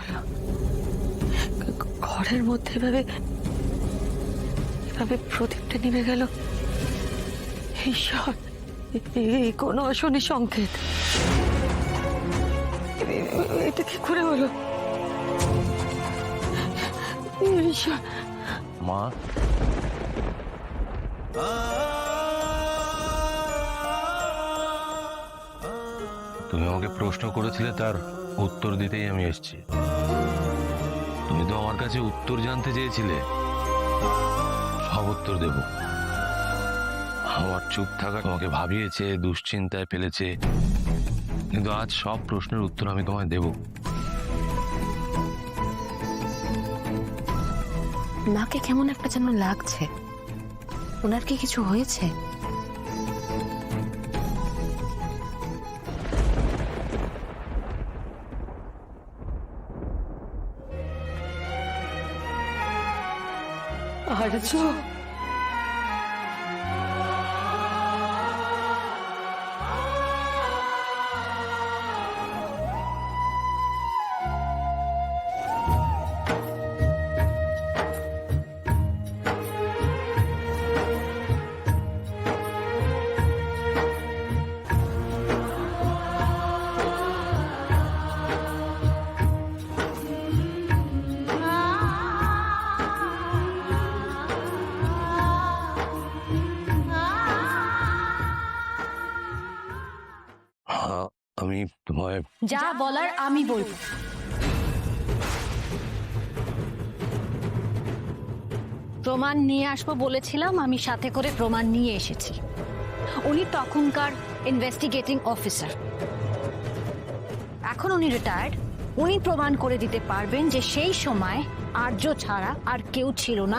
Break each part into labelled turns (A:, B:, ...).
A: হলো? ঘরের মধ্যে এভাবে এভাবে প্রদীপটা নিভে গেল। ঈশ্বর, এই কোনো অশনি সংকেত। এটা কি করে হলো? ঈশ্বর।
B: মা, তুমি আমাকে প্রশ্ন করেছিলে, তার উত্তর দিতেই আমি এসেছি। তুমি তো আমার কাছে উত্তর জানতে চেয়েছিলে, সব উত্তর দেব। আমার চুপ থাকা তোমাকে ভাবিয়েছে, দুশ্চিন্তায় ফেলেছে, কিন্তু আজ সব প্রশ্নের উত্তর আমি তোমায় দেব।
C: মাকে কেমন একটা যেন লাগছে। ওনার কি কিছু হয়েছে?
A: আর্য,
B: আমি তোমায়
D: যা বলার আমি বলবো। প্রমাণ নিয়ে আসবো বলেছিলাম, আমি সাথে করে প্রমাণ নিয়ে এসেছি। উনি তখনকার ইনভেস্টিগেটিং অফিসার, এখন উনি রিটায়ার্ড। উনি প্রমাণ করে দিতে পারবেন যে সেই সময় আর্য ছাড়া আর কেউ ছিল না।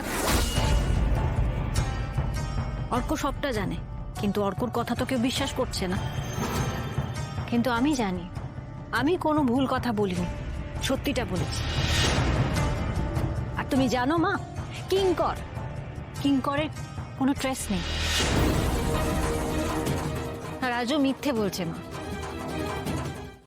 D: অর্ক সবটা জানে, কিন্তু অর্কর কথা তো কেউ বিশ্বাস করছে না। কিন্তু আমি জানি, আমি কোনো ভুল কথা বলিনি, সত্যিটা বলেছি। আর তুমি জানো মা, কিঙ্করের কোনো ট্রেস নেই। আর আজও মিথ্যে বলছে মা।